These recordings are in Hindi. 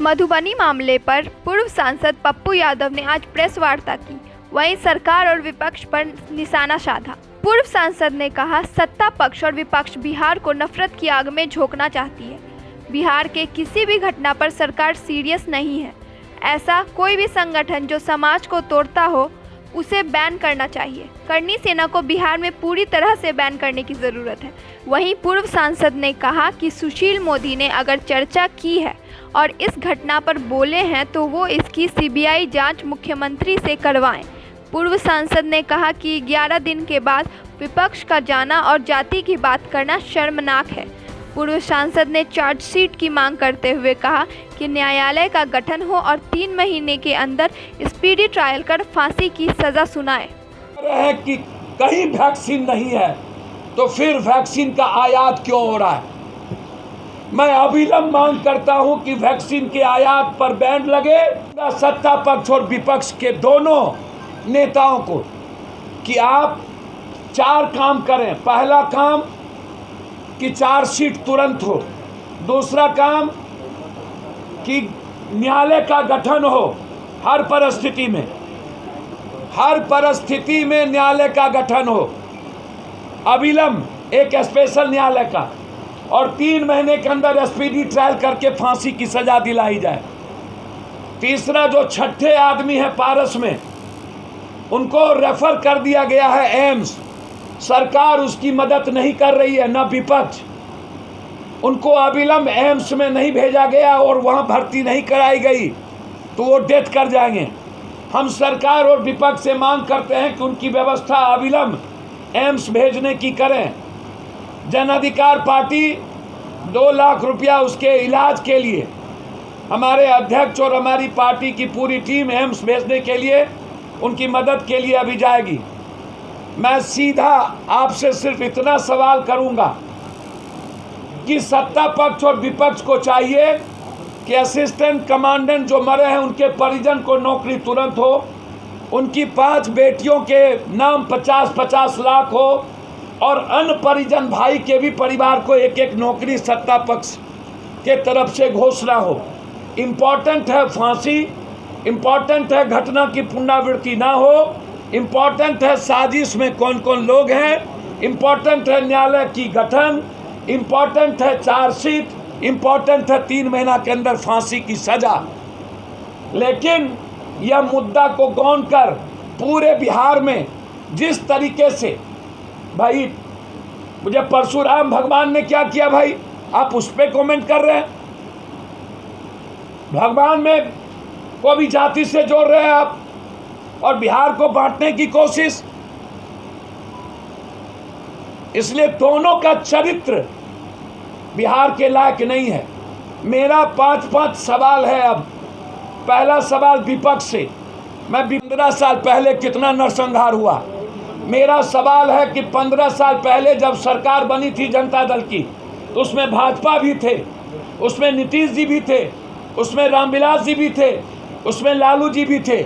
मधुबनी मामले पर पूर्व सांसद पप्पू यादव ने आज प्रेस वार्ता की। वहीं सरकार और विपक्ष पर निशाना साधा। पूर्व सांसद ने कहा, सत्ता पक्ष और विपक्ष बिहार को नफरत की आग में झोंकना चाहती है। बिहार के किसी भी घटना पर सरकार सीरियस नहीं है। ऐसा कोई भी संगठन जो समाज को तोड़ता हो उसे बैन करना चाहिए। करनी सेना को बिहार में पूरी तरह से बैन करने की ज़रूरत है। वहीं पूर्व सांसद ने कहा कि सुशील मोदी ने अगर चर्चा की है और इस घटना पर बोले हैं तो वो इसकी सीबीआई जांच मुख्यमंत्री से करवाएं। पूर्व सांसद ने कहा कि 11 दिन के बाद विपक्ष का जाना और जाति की बात करना शर्मनाक है। पूर्व सांसद ने चार्जशीट की मांग करते हुए कहा कि न्यायालय का गठन हो और 3 महीने के अंदर स्पीडी ट्रायल कर फांसी की सजा सुनाए। कि कहीं वैक्सीन नहीं है तो फिर वैक्सीन का आयात क्यों हो रहा है? मैं अविलंब मांग करता हूं कि वैक्सीन के आयात पर बैन लगे। सत्ता पक्ष और विपक्ष के दोनों नेताओं को कि आप 4 काम करें। पहला काम कि चार्जशीट तुरंत हो। दूसरा काम कि न्यायालय का गठन हो। हर परिस्थिति में न्यायालय का गठन हो, अविलंब एक स्पेशल न्यायालय का, और 3 महीने के अंदर स्पीडी ट्रायल करके फांसी की सजा दिलाई जाए। तीसरा, जो छठे आदमी है पारस में, उनको रेफर कर दिया गया है एम्स। सरकार उसकी मदद नहीं कर रही है, न विपक्ष। उनको अविलंब एम्स में नहीं भेजा गया और वहां भर्ती नहीं कराई गई तो वो डेथ कर जाएंगे। हम सरकार और विपक्ष से मांग करते हैं कि उनकी व्यवस्था अविलंब एम्स भेजने की करें। जन अधिकार पार्टी 2 लाख रुपया उसके इलाज के लिए, हमारे अध्यक्ष और हमारी पार्टी की पूरी टीम एम्स भेजने के लिए, उनकी मदद के लिए अभी जाएगी। मैं सीधा आपसे सिर्फ इतना सवाल करूंगा कि सत्ता पक्ष और विपक्ष को चाहिए कि असिस्टेंट कमांडेंट जो मरे हैं उनके परिजन को नौकरी तुरंत हो, उनकी 5 बेटियों के नाम 50-50 लाख हो, और अन्य परिजन भाई के भी परिवार को 1-1 नौकरी सत्ता पक्ष के तरफ से घोषणा हो। इम्पॉर्टेंट है फांसी, इम्पॉर्टेंट है घटना की पुनरावृत्ति ना हो, इम्पॉर्टेंट है साजिश में कौन कौन लोग हैं, इम्पॉर्टेंट है न्यायालय की गठन, इम्पॉर्टेंट है चार्जशीट, इम्पॉर्टेंट है 3 महीना के अंदर फांसी की सजा। लेकिन यह मुद्दा को गौन कर पूरे बिहार में जिस तरीके से, भाई मुझे परशुराम भगवान ने क्या किया भाई, आप उस पर कमेंट कर रहे हैं। भगवान में को भी जाति से जोड़ रहे हैं आप, और बिहार को बांटने की कोशिश। इसलिए दोनों का चरित्र बिहार के लायक नहीं है। मेरा 5 सवाल है। अब पहला सवाल विपक्ष से, मैं 15 साल पहले कितना नरसंहार हुआ। मेरा सवाल है कि 15 साल पहले जब सरकार बनी थी जनता दल की, तो उसमें भाजपा भी थे, उसमें नीतीश जी भी थे, उसमें रामविलास जी भी थे, उसमें लालू जी भी थे।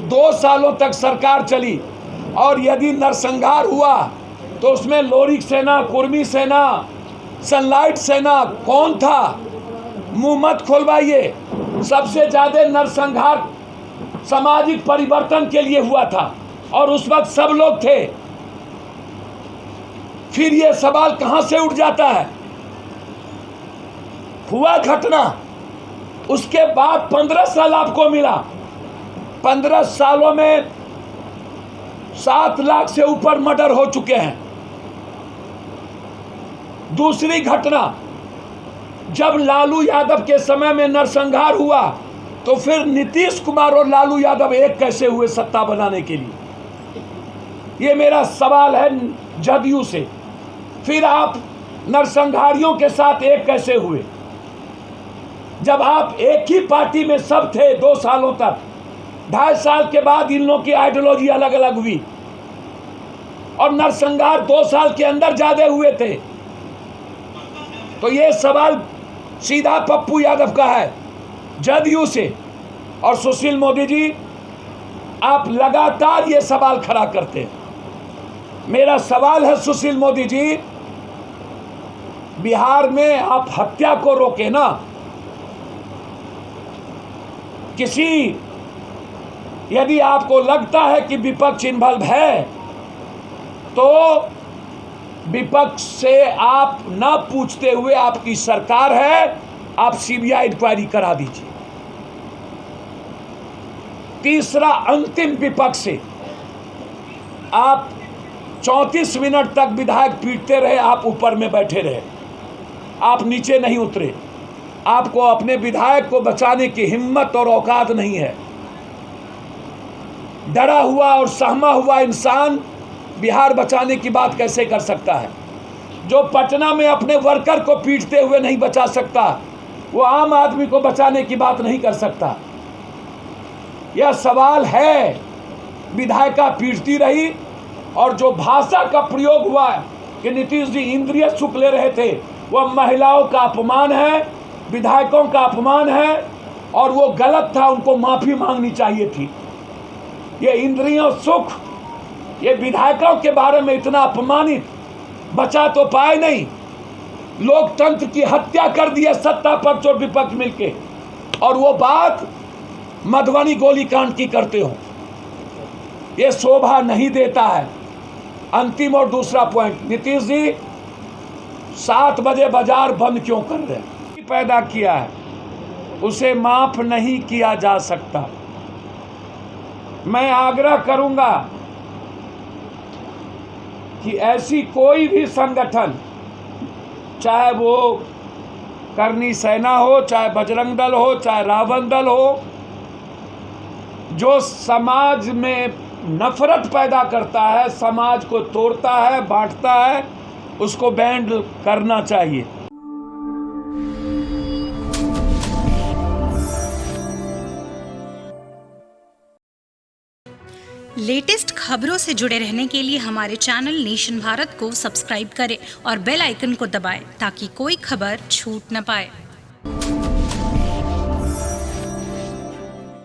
2 सालों तक सरकार चली, और यदि नरसंहार हुआ तो उसमें लोरिक सेना, कुर्मी सेना, सनलाइट सेना कौन था? मुंह मत खोलवाइए। सबसे ज़्यादा नरसंहार सामाजिक परिवर्तन के लिए हुआ था, और उस वक्त सब लोग थे। फिर ये सवाल कहां से उठ जाता है? हुआ घटना, उसके बाद 15 साल आपको मिला। 15 सालों में 7 लाख से ऊपर मर्डर हो चुके हैं। दूसरी घटना, जब लालू यादव के समय में नरसंहार हुआ तो फिर नीतीश कुमार और लालू यादव एक कैसे हुए सत्ता बनाने के लिए? ये मेरा सवाल है जदयू से। फिर आप नरसंहारियों के साथ एक कैसे हुए? जब आप एक ही पार्टी में सब थे 2 सालों तक, 2.5 साल के बाद इन लोगों की आइडियोलॉजी अलग अलग हुई, और नरसंहार 2 साल के अंदर ज्यादा हुए थे। तो ये सवाल सीधा पप्पू यादव का है जदयू से। और सुशील मोदी जी, आप लगातार ये सवाल खड़ा करते हैं। मेरा सवाल है सुशील मोदी जी, बिहार में आप हत्या को रोके ना। किसी, यदि आपको लगता है कि विपक्ष इन्वॉल्व है तो विपक्ष से आप न पूछते हुए, आपकी सरकार है, आप सीबीआई इंक्वायरी करा दीजिए। तीसरा, अंतिम विपक्ष से आप 34 मिनट तक विधायक पीटते रहे, आप ऊपर में बैठे रहे, आप नीचे नहीं उतरे। आपको अपने विधायक को बचाने की हिम्मत और औकात नहीं है। डरा हुआ और सहमा हुआ इंसान बिहार बचाने की बात कैसे कर सकता है? जो पटना में अपने वर्कर को पीटते हुए नहीं बचा सकता, वो आम आदमी को बचाने की बात नहीं कर सकता। यह सवाल है, विधायिका पीटती रही और जो भाषा का प्रयोग हुआ कि नीतीश जी इंद्रिय सुख ले रहे थे, वह महिलाओं का अपमान है, विधायकों का अपमान है और वो गलत था, उनको माफ़ी मांगनी चाहिए थी। ये इंद्रियों सुख, ये विधायकों के बारे में इतना अपमानित बचा तो पाए नहीं, लोकतंत्र की हत्या कर दिए सत्ता पक्ष और विपक्ष मिलके, और वो बात मधुबनी गोलीकांड की करते हो। ये शोभा नहीं देता है। अंतिम और दूसरा पॉइंट, नीतीश जी 7 बजे बाजार बंद क्यों कर रहे हैं? पैदा किया है, उसे माफ नहीं किया जा सकता। मैं आग्रह करूंगा कि ऐसी कोई भी संगठन, चाहे वो करनी सेना हो, चाहे बजरंग दल हो, चाहे रावण दल हो, जो समाज में नफरत पैदा करता है, समाज को तोड़ता है, बांटता है, उसको बैंड करना चाहिए। लेटेस्ट खबरों से जुड़े रहने के लिए हमारे चैनल नेशन भारत को सब्सक्राइब करें और बेल आइकन को दबाएं ताकि कोई खबर छूट न पाए।